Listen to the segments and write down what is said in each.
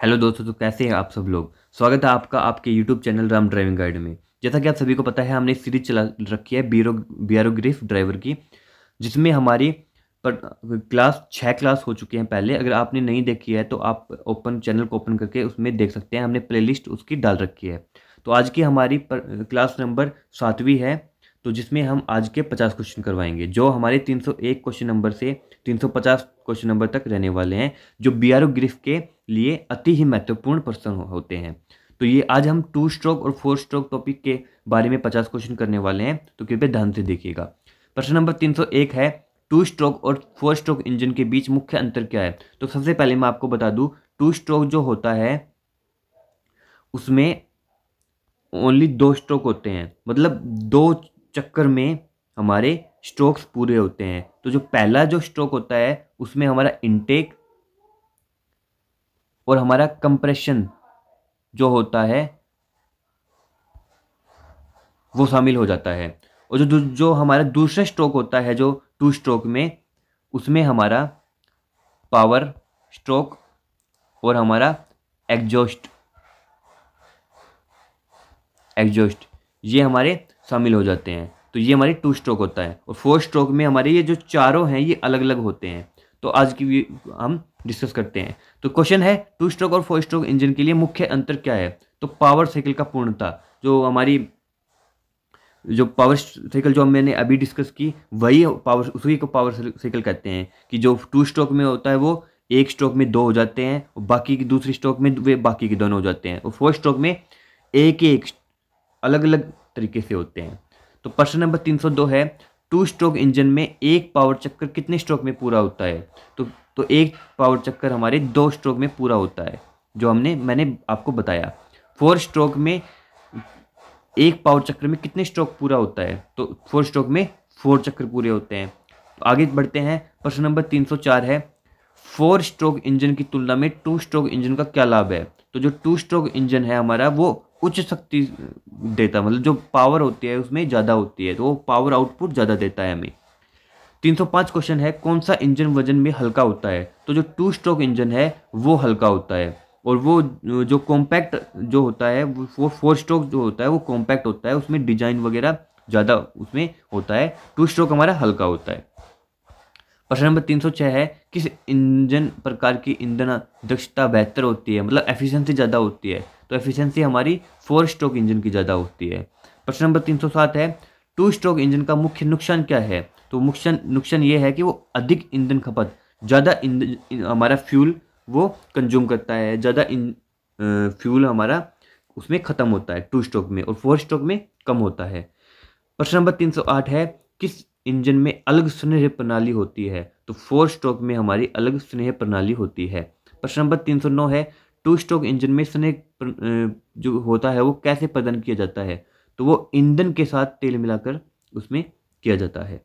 Hello दोस्तों, तो कैसे हैं आप सब लोग। स्वागत है आपका आपके YouTube channel Ram driving guide में। जैसा कि आप सभी को पता है, हमने सीरीज चला रखी है बीआरओ ग्रिफ ड्राइवर की, जिसमें हमारी पर क्लास 6 क्लास हो चुकी हैं पहले। अगर आपने नहीं देखी है तो आप चैनल को ओपन करके उसमें देख सकते हैं, हमने प्लेलिस्ट उसकी डाल रखी है। तो आज की हमारी क्लास नंबर 7वीं है, तो जिसमें हम आज के 50 क्वेश्चन करवाएंगे, जो हमारे 301 क्वेश्चन नंबर से 350 क्वेश्चन नंबर तक रहने वाले हैं, जो बीआरओ ग्रिफ के लिए अति ही महत्वपूर्ण प्रश्न होते हैं। तो ये आज हम 2 स्ट्रोक और 4 स्ट्रोक टॉपिक के बारे में 50 क्वेश्चन करने वाले हैं, तो कृपया ध्यान से देखिएगा। प्रश्न नंबर 301 है, 2 स्ट्रोक और 4 स्ट्रोक इंजन के बीच मुख्य अंतर क्या है। तो सबसे पहले मैं आपको बता दूं, 2 स्ट्रोक जो होता है उसमें ओनली 2 स्ट्रोक होते हैं, मतलब 2 चक्कर में हमारे स्ट्रोक्स पूरे होते हैं। तो जो पहला जो स्ट्रोक होता है उसमें हमारा इनटेक और हमारा कंप्रेशन जो होता है वो शामिल हो जाता है। और जो हमारा दूसरा स्ट्रोक होता है, जो 2 स्ट्रोक में, उसमें हमारा पावर स्ट्रोक और हमारा एग्जॉस्ट ये हमारे शामिल हो जाते हैं। तो ये हमारी 2 स्ट्रोक होता है। और 4 स्ट्रोक में हमारे ये जो चारों हैं ये अलग अलग होते हैं। तो आज की हम डिस्कस करते हैं। तो क्वेश्चन है, 2 स्ट्रोक और 4 स्ट्रोक इंजन के लिए मुख्य अंतर क्या है। तो पावर साइकिल का पूर्णता, जो पावर साइकिल जो मैंने अभी डिस्कस की, वही उसी को पावर साइकिल कहते हैं। कि जो 2 स्ट्रोक में होता है वो एक स्ट्रोक में 2 हो जाते हैं, और बाकी की दूसरी स्ट्रोक में वे बाकी के दोनों हो जाते हैं। और 4 स्ट्रोक में एक अलग अलग तरीके से होते हैं। तो प्रश्न नंबर 302 है, 2 स्ट्रोक इंजन में एक पावर चक्कर कितने स्ट्रोक में पूरा होता है। तो एक पावर चक्कर हमारे 2 स्ट्रोक में पूरा होता है, जो मैंने आपको बताया। 4 स्ट्रोक में एक पावर चक्कर में कितने स्ट्रोक पूरा होता है। तो 4 स्ट्रोक में 4 चक्कर पूरे होते हैं। तो आगे बढ़ते हैं। प्रश्न नंबर 304 है, 4 स्ट्रोक इंजन की तुलना में 2 स्ट्रोक इंजन का क्या लाभ है। तो जो 2 स्ट्रोक इंजन है हमारा, वो उच्च शक्ति देता, मतलब जो पावर होती है उसमें ज़्यादा होती है, तो वो पावर आउटपुट ज़्यादा देता है हमें। 305 क्वेश्चन है, कौन सा इंजन वजन में हल्का होता है। तो जो 2 स्ट्रोक इंजन है वो हल्का होता है, और वो जो कॉम्पैक्ट जो होता है, वो 4 स्ट्रोक जो होता है वो कॉम्पैक्ट होता है, उसमें डिजाइन वगैरह ज़्यादा उसमें होता है। 2 स्ट्रोक हमारा हल्का होता है। प्रश्न नंबर 306 है, किस इंजन प्रकार की ईंधन दक्षता बेहतर होती है, मतलब एफिशिएंसी ज़्यादा होती है। तो एफिशिएंसी हमारी 4 स्ट्रोक इंजन की ज़्यादा होती है। प्रश्न नंबर 307 है, 2 स्ट्रोक इंजन का मुख्य नुकसान क्या है। तो मुख्य नुकसान ये है कि वो अधिक ईंधन खपत, ज़्यादा हमारा फ्यूल वो कंज्यूम करता है, ज़्यादा फ्यूल हमारा उसमें ख़त्म होता है 2 स्ट्रोक में, और 4 स्ट्रोक में कम होता है। प्रश्न नंबर 308 है, किस इंजन में अलग स्नेह प्रणाली होती है। तो 4 स्ट्रोक में हमारी अलग स्नेह प्रणाली होती है। प्रश्न नंबर 309 है, 2 स्ट्रोक इंजन में स्नेह जो होता है वो कैसे प्रदान किया जाता है। तो वो ईंधन के साथ तेल मिलाकर उसमें किया जाता है।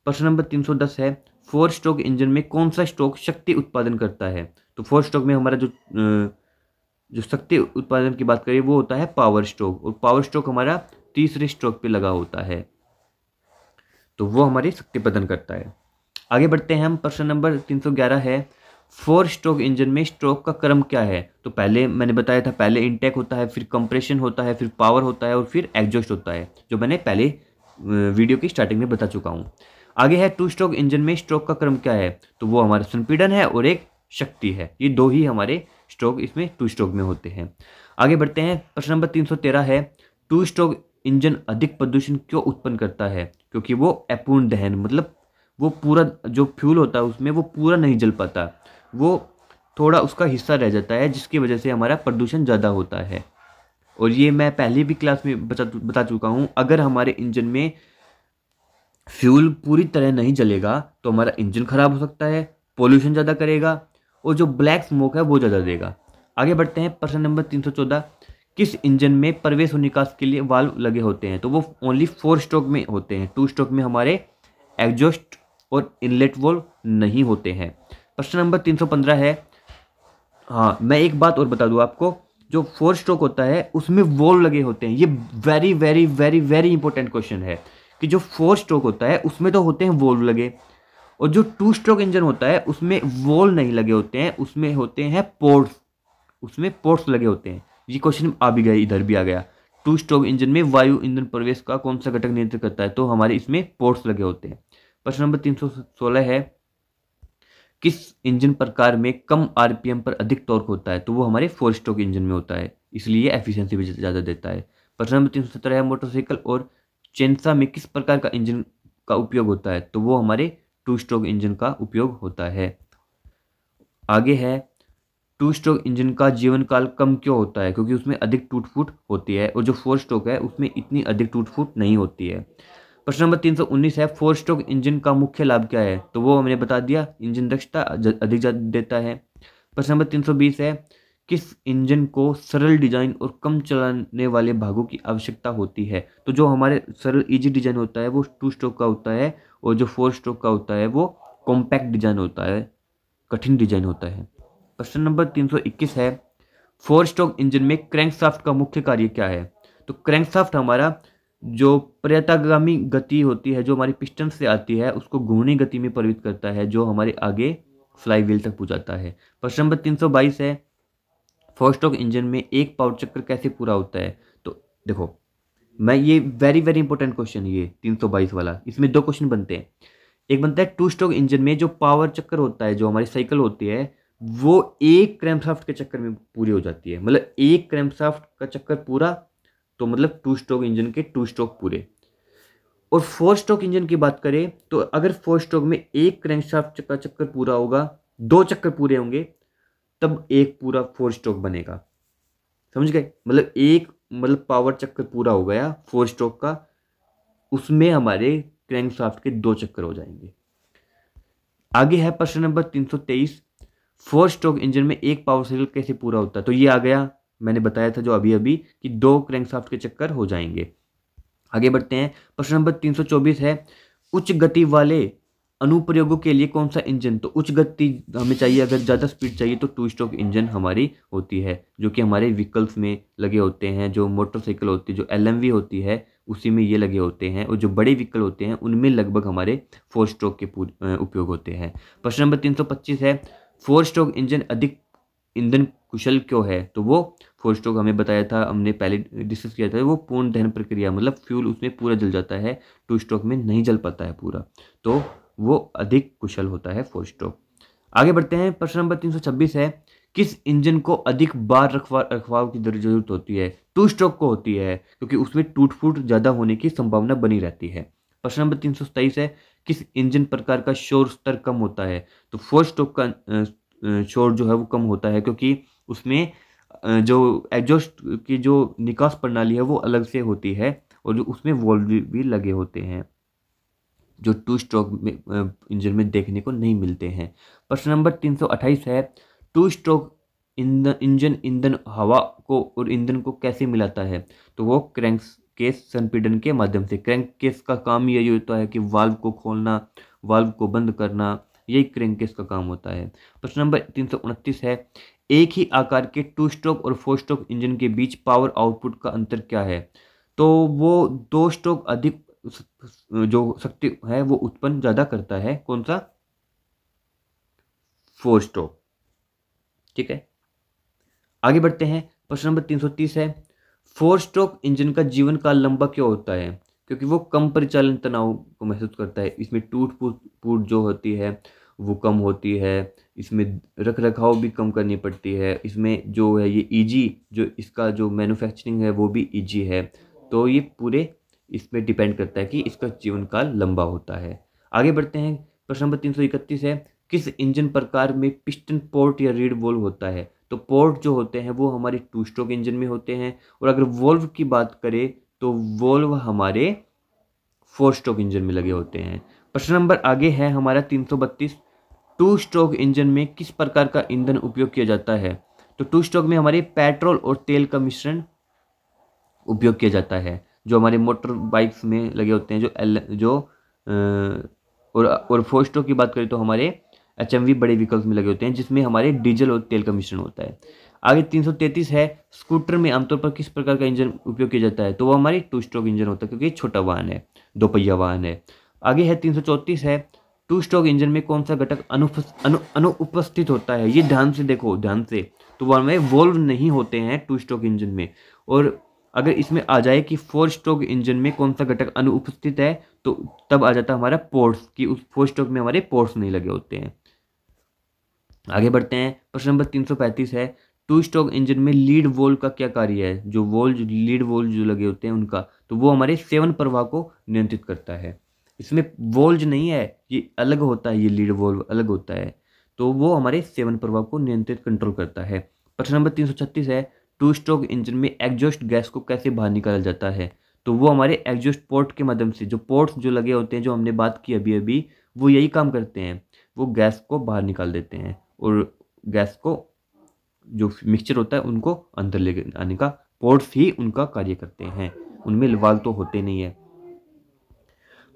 प्रश्न नंबर 310 है, 4 स्ट्रोक इंजन में कौन सा स्ट्रोक शक्ति उत्पादन करता है। तो 4 स्ट्रोक में हमारा जो शक्ति उत्पादन की बात करें वो होता है पावर स्ट्रोक, और पावर स्ट्रोक हमारा तीसरे स्ट्रोक पे लगा होता है, तो वो हमारी शक्ति प्रदान करता है। आगे बढ़ते हैं हम। प्रश्न नंबर 311 है, 4 स्ट्रोक इंजन में स्ट्रोक का क्रम क्या है। तो पहले मैंने बताया था, पहले इनटेक होता है, फिर कंप्रेशन होता है, फिर पावर होता है, और फिर एग्जॉस्ट होता है, जो मैंने पहले वीडियो की स्टार्टिंग में बता चुका हूँ। आगे है, 2 स्ट्रोक इंजन में स्ट्रोक का क्रम क्या है। तो वो हमारा संपीड़न है और एक शक्ति है। ये 2 ही हमारे स्ट्रोक इसमें 2 स्ट्रोक में होते हैं। आगे बढ़ते हैं। प्रश्न नंबर 313 है, 2 स्ट्रोक इंजन अधिक प्रदूषण क्यों उत्पन्न करता है। क्योंकि वो अपूर्ण दहन, मतलब वो पूरा जो फ्यूल होता है उसमें वो पूरा नहीं जल पाता, वो थोड़ा उसका हिस्सा रह जाता है, जिसकी वजह से हमारा प्रदूषण ज़्यादा होता है। और ये मैं पहले भी क्लास में बता चुका हूँ, अगर हमारे इंजन में फ्यूल पूरी तरह नहीं जलेगा तो हमारा इंजन खराब हो सकता है, पोल्यूशन ज़्यादा करेगा, और जो ब्लैक स्मोक है वो ज़्यादा देगा। आगे बढ़ते हैं। प्रश्न नंबर 314, किस इंजन में प्रवेश और निकास के लिए वाल्व लगे होते हैं। तो वो ओनली 4 स्ट्रोक में होते हैं, 2 स्ट्रोक में हमारे एग्जॉस्ट और इनलेट वाल्व नहीं होते हैं। प्रश्न नंबर 315 है, हाँ मैं एक बात और बता दूं आपको, जो 4 स्ट्रोक होता है उसमें वॉल्व लगे होते हैं। ये very very very very important question है कि जो 4 स्ट्रोक होता है उसमें तो होते हैं वॉल्व लगे, और जो 2 स्ट्रोक इंजन होता है उसमें वॉल्व नहीं लगे होते हैं, उसमें होते हैं पोर्ट्स, उसमें पोर्ट्स लगे होते हैं। ये क्वेश्चन आ भी गया, इधर भी आ गया। टू स्ट्रोक इंजन में वायु ईंधन प्रवेश का कौन सा घटक नियंत्रित करता है? तो हमारे इसमें पोर्ट्स लगे होते हैं। प्रश्न नंबर 316 है, किस इंजन प्रकार में कम आरपीएम पर अधिक टॉर्क होता है? तो वो हमारे 4 स्ट्रोक इंजन में होता है, इसलिए एफिशिएंसी भी ज़्यादा देता है। प्रश्न नंबर 317 है, मोटरसाइकिल और चेनसा में किस प्रकार का इंजन का उपयोग होता है? तो वो हमारे 2 स्ट्रोक इंजन का उपयोग होता है। आगे है, 2 स्ट्रोक इंजन का जीवन काल कम क्यों होता है? क्योंकि उसमें अधिक टूट फूट होती है, और जो 4 स्ट्रोक है उसमें इतनी अधिक टूट फूट नहीं होती है। प्रश्न नंबर 319 है, 4 स्ट्रोक इंजन का मुख्य लाभ क्या है? तो वो हमने बता दिया, इंजन दक्षता अधिक देता है। प्रश्न नंबर 320 है, किस इंजन को सरल डिजाइन और कम चलाने वाले भागों की आवश्यकता होती है? तो जो हमारे सरल इजी डिजाइन होता है वो 2 स्ट्रोक का होता है, और जो 4 स्ट्रोक का होता है वो कॉम्पैक्ट डिजाइन होता है, कठिन डिजाइन होता है। प्रश्न नंबर 321 है, 4 स्ट्रोक इंजन में क्रैंकशाफ्ट का मुख्य कार्य क्या है? तो क्रैंकशाफ्ट हमारा जो प्रयतागामी गति होती है, जो हमारी पिस्टन से आती है, उसको घूर्णी गति में परिवर्तित करता है, जो हमारे आगे फ्लाई व्हील तक पहुंचाता है। प्रश्न नंबर 322 है, 4 स्ट्रोक इंजन में एक पावर चक्र कैसे पूरा होता है? तो देखो, मैं ये वेरी वेरी इंपॉर्टेंट क्वेश्चन, ये 322 वाला, इसमें 2 क्वेश्चन बनते हैं। एक बनता है 2 स्ट्रोक इंजन में जो पावर चक्कर होता है, जो हमारी साइकिल होती है, वो एक क्रैंकशाफ्ट के चक्कर में पूरी हो जाती है। मतलब एक क्रैंकशाफ्ट का चक्कर पूरा, तो मतलब 2 स्ट्रोक इंजन के 2 स्ट्रोक पूरे। और 4 स्ट्रोक इंजन की बात करें तो अगर 4 स्ट्रोक में एक क्रैंकशाफ्ट का चक्कर पूरा होगा, 2 चक्कर पूरे होंगे, तब एक पूरा 4 स्ट्रोक बनेगा। समझ गए? मतलब पावर चक्कर पूरा हो गया 4 स्ट्रोक का, उसमें हमारे क्रैंकशाफ्ट के 2 चक्कर हो जाएंगे। आगे है प्रश्न नंबर 323, 4 स्ट्रोक इंजन में एक पावर साइकिल कैसे पूरा होता है? तो ये आ गया, मैंने बताया था जो अभी अभी, कि 2 क्रैंकशाफ्ट के चक्कर हो जाएंगे। आगे बढ़ते हैं, प्रश्न नंबर 324 है, उच्च गति वाले अनुप्रयोगों के लिए कौन सा इंजन? तो उच्च गति हमें चाहिए, अगर ज़्यादा स्पीड चाहिए तो 2 स्ट्रोक इंजन हमारी होती है, जो कि हमारे व्हीकल्स में लगे होते हैं। जो मोटरसाइकिल होती है, जो LMV होती है, उसी में ये लगे होते हैं, और जो बड़े व्हीकल होते हैं उनमें लगभग हमारे 4 स्ट्रोक के उपयोग होते हैं। प्रश्न नंबर 325 है, 4 स्ट्रोक इंजन अधिक ईंधन कुशल क्यों है? तो वो 4 स्ट्रोक हमें बताया था, हमने पहले डिस्कस किया था, वो पूर्ण दहन प्रक्रिया, मतलब फ्यूल उसमें पूरा जल जाता है, 2 स्ट्रोक में नहीं जल पाता है पूरा, तो वो अधिक कुशल होता है 4 स्ट्रोक। आगे बढ़ते हैं, प्रश्न नंबर 326 है, किस इंजन को अधिक बार रखवाव की जरूरत होती है? 2 स्ट्रोक को होती है, क्योंकि उसमें टूट फूट ज़्यादा होने की संभावना बनी रहती है। प्रश्न नंबर 327 है, किस इंजन प्रकार का शोर स्तर कम होता है? तो 4 स्ट्रोक का शोर जो है वो कम होता है, क्योंकि उसमें जो एग्जॉस्ट की जो निकास प्रणाली है वो अलग से होती है, और जो उसमें वॉल्व भी लगे होते हैं, जो 2 स्ट्रोक में इंजन में देखने को नहीं मिलते हैं। प्रश्न नंबर 328 है, 2 स्ट्रोक इंजन ईंधन हवा को और ईंधन को कैसे मिलाता है? तो वो क्रैंक केस संपीड़न के माध्यम से। क्रैंक केस का काम यही होता है कि वाल्व को खोलना, वाल्व को बंद करना, यही क्रैंक केस का काम होता है। प्रश्न नंबर 329 है, एक ही आकार के 2 स्ट्रोक और 4 स्ट्रोक इंजन के बीच पावर आउटपुट का अंतर क्या है? तो वो 2 स्ट्रोक अधिक जो शक्ति है वो उत्पन्न ज़्यादा करता है, कौन सा? 4 स्ट्रोक। ठीक है, आगे बढ़ते हैं, प्रश्न नंबर 330 है, 4 स्ट्रोक इंजन का जीवन काल लंबा क्यों होता है? क्योंकि वो कम परिचालन तनाव को महसूस करता है, इसमें टूट फूट जो होती है वो कम होती है, इसमें रख रखाव भी कम करनी पड़ती है, इसमें जो है ये ईजी, जो इसका जो मैन्युफैक्चरिंग है वो भी ईजी है, तो ये पूरे इसमें डिपेंड करता है कि इसका जीवन काल लंबा होता है। आगे बढ़ते हैं, प्रश्न नंबर 331 है, किस इंजन प्रकार में पिस्टन पोर्ट या रीड वॉल्व होता है? तो पोर्ट जो होते हैं वो हमारे 2 स्ट्रोक इंजन में होते हैं, और अगर वॉल्व की बात करें तो वॉल्व हमारे 4 स्ट्रोक इंजन में लगे होते हैं। प्रश्न नंबर आगे है हमारा 332, 2 स्ट्रोक इंजन में किस प्रकार का ईंधन उपयोग किया जाता है? तो 2 स्ट्रोक में हमारे पेट्रोल और तेल का मिश्रण उपयोग किया जाता है, जो हमारे मोटर बाइक्स में लगे होते हैं, और 4 स्ट्रोक की बात करें तो हमारे HMV बड़े व्हीकल्स में लगे होते हैं, जिसमें हमारे डीजल और तेल का मिश्रण होता है। आगे 333 है, स्कूटर में आमतौर पर किस प्रकार का इंजन उपयोग किया जाता है? तो वो हमारी 2 स्ट्रोक इंजन होता है, क्योंकि छोटा वाहन है, 2 पहिया वाहन है। आगे है 334 है, 2 स्ट्रोक इंजन में कौन सा घटक अनुपस्थित होता है? ये ध्यान से देखो, ध्यान से, तो वो हमें वॉल्व नहीं होते हैं 2 स्ट्रोक इंजन में। और अगर इसमें आ जाए कि 4 स्ट्रोक इंजन में कौन सा घटक अनुपस्थित है, तो तब आ जाता है हमारा पोर्ट्स, कि उस 4 स्ट्रोक में हमारे पोर्ट्स नहीं लगे होते हैं। आगे बढ़ते हैं, प्रश्न नंबर 335 है, 2 स्ट्रोक इंजन में लीड वोल्व का क्या कार्य है? जो वोल्व, लीड वोल्व जो लगे होते हैं उनका, तो वो हमारे सेवन प्रवाह को नियंत्रित करता है। इसमें वोल्व नहीं है, ये अलग होता है, ये लीड वोल्व अलग होता है, तो वो हमारे सेवन प्रवाह को नियंत्रित कंट्रोल करता है। प्रश्न नंबर 336 है, 2 स्ट्रोक इंजन में एग्जॉस्ट गैस को कैसे बाहर निकाला जाता है? तो वो हमारे एग्जॉस्ट पोर्ट के माध्यम से, जो पोर्ट्स जो लगे होते हैं जो हमने बात की अभी अभी, वो यही काम करते हैं, वो गैस को बाहर निकाल देते हैं और गैस को, जो मिक्सचर होता है उनको अंदर ले आने का पोर्ट्स ही उनका कार्य करते हैं, उनमें वाल्व तो होते नहीं है।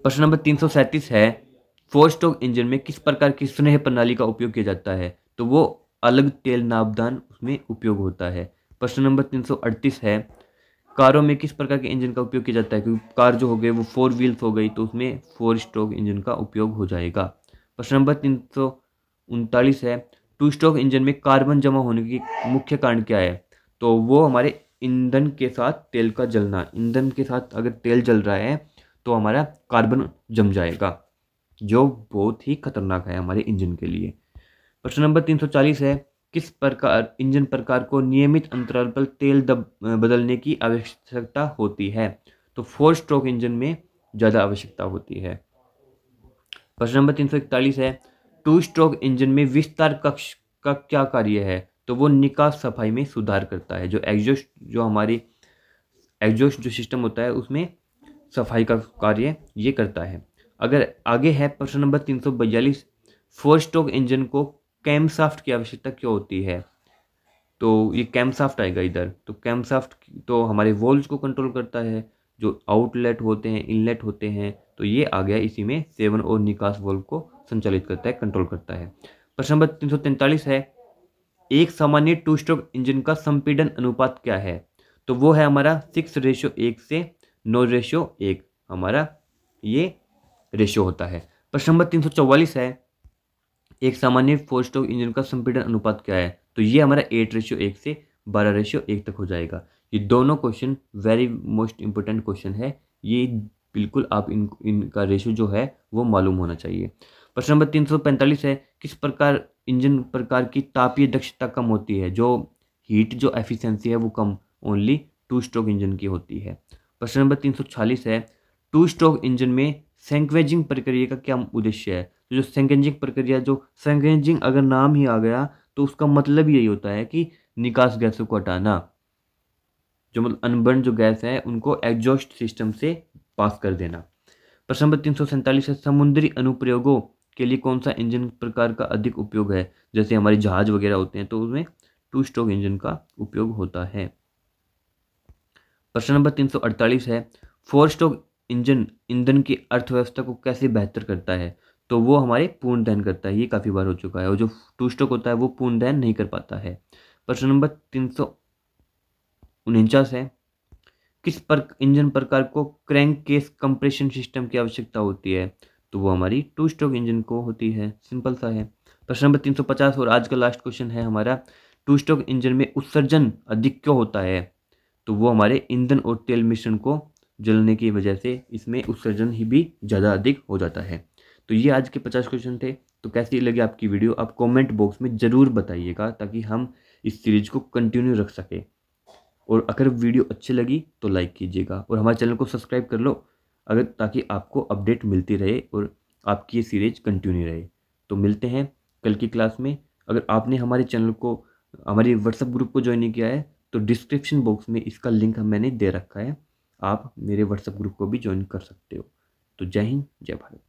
प्रश्न नंबर 337 है, 4 स्ट्रोक इंजन में किस प्रकार की स्नेह प्रणाली का उपयोग किया जाता है? तो वो अलग तेल नापदान उसमें उपयोग होता है। प्रश्न नंबर 338 है, कारों में किस प्रकार के इंजन का उपयोग किया जाता है? क्योंकि कार जो हो गई वो 4 व्हील्स हो गई, तो उसमें 4 स्ट्रोक इंजन का उपयोग हो जाएगा। प्रश्न नंबर 339 है, 2 स्ट्रोक इंजन में कार्बन जमा होने की मुख्य कारण क्या है? तो वो हमारे ईंधन के साथ तेल का जलना, ईंधन के साथ अगर तेल जल रहा है तो हमारा कार्बन जम जाएगा, जो बहुत ही खतरनाक है हमारे इंजन के लिए। प्रश्न नंबर 340 है, किस प्रकार इंजन प्रकार को नियमित अंतराल पर तेल बदलने की आवश्यकता होती है? तो 4 स्ट्रोक इंजन में ज़्यादा आवश्यकता होती है। प्रश्न नंबर 341 है, 2 स्ट्रोक इंजन में विस्तार कक्ष का क्या कार्य है? तो वो निकास सफाई में सुधार करता है, जो एग्जॉस्ट, जो हमारी एग्जॉस्ट जो सिस्टम होता है उसमें सफाई का कार्य ये करता है। अगर आगे है प्रश्न नंबर 342, 4 स्ट्रोक इंजन को कैमशाफ्ट की आवश्यकता क्यों होती है? तो ये कैमशाफ्ट आएगा इधर। तो कैमशाफ्ट तो हमारे वॉल्व्स को कंट्रोल करता है, जो आउटलेट होते हैं, इनलेट होते हैं, तो ये आ गया इसी में, सेवन और निकास वॉल्व को संचालित करता है, कंट्रोल करता है। प्रश्न नंबर 343 है, एक सामान्य 2 स्ट्रोक इंजन का संपीड़न अनुपात क्या है? तो वो है हमारा 6:1 से 9:1 हमारा ये रेशियो होता है। प्रश्न नंबर 344 है, एक सामान्य 4 स्ट्रोक इंजन का संपीड़न अनुपात क्या है? तो ये हमारा 8:1 से 12:1 तक हो जाएगा। ये दोनों question very most important question है, ये बिल्कुल आप इनका रेशियो जो है वो मालूम होना चाहिए। प्रश्न नंबर 345 है, किस प्रकार इंजन प्रकार की तापीय दक्षता कम होती है? जो हीट जो एफिशिएंसी है वो कम ओनली 2 स्ट्रोक इंजन की होती है। प्रश्न नंबर 346 है, 2 स्ट्रोक इंजन में सैंकवेजिंग प्रक्रिया का क्या उद्देश्य है? तो जो सैंकवेजिंग प्रक्रिया, जो सैंकवेजिंग अगर नाम ही आ गया तो उसका मतलब यही होता है कि निकास गैसों को हटाना, जो मतलब अनबर्न जो गैस है उनको एग्जॉस्ट सिस्टम से पास कर देना। प्रश्न नंबर 347 है, समुद्री अनुप्रयोगों के लिए कौन सा इंजन प्रकार का अधिक उपयोग है? जैसे हमारे जहाज वगैरह होते हैं तो उसमें 2 स्ट्रोक इंजन का उपयोग होता है। प्रश्न नंबर 348 है, 4 स्ट्रोक इंजन ईंधन की अर्थव्यवस्था को कैसे बेहतर करता है? तो वो हमारे पूर्ण दहन करता है, ये काफ़ी बार हो चुका है, और जो 2 स्ट्रोक होता है वो पूर्ण दहन नहीं कर पाता है। प्रश्न नंबर 349 है, किस इंजन प्रकार को क्रैंक केस कंप्रेशन सिस्टम की आवश्यकता होती है? तो वो हमारी 2 स्ट्रोक इंजन को होती है, सिंपल सा है। प्रश्न नंबर 350 और आज का लास्ट क्वेश्चन है हमारा, 2 स्ट्रोक इंजन में उत्सर्जन अधिक क्यों होता है? तो वो हमारे ईंधन और तेल मिश्रण को जलने की वजह से इसमें उत्सर्जन ही भी ज़्यादा अधिक हो जाता है। तो ये आज के 50 क्वेश्चन थे। तो कैसी लगी आपकी वीडियो आप कमेंट बॉक्स में ज़रूर बताइएगा, ताकि हम इस सीरीज को कंटिन्यू रख सकें। और अगर वीडियो अच्छी लगी तो लाइक कीजिएगा और हमारे चैनल को सब्सक्राइब कर लो, अगर ताकि आपको अपडेट मिलती रहे और आपकी ये सीरीज कंटिन्यू रहे। तो मिलते हैं कल की क्लास में। अगर आपने हमारे चैनल को, हमारे व्हाट्सएप ग्रुप को ज्वाइन नहीं किया है तो डिस्क्रिप्शन बॉक्स में इसका लिंक मैंने दे रखा है, आप मेरे व्हाट्सएप ग्रुप को भी ज्वाइन कर सकते हो। तो जय हिंद, जय भारत।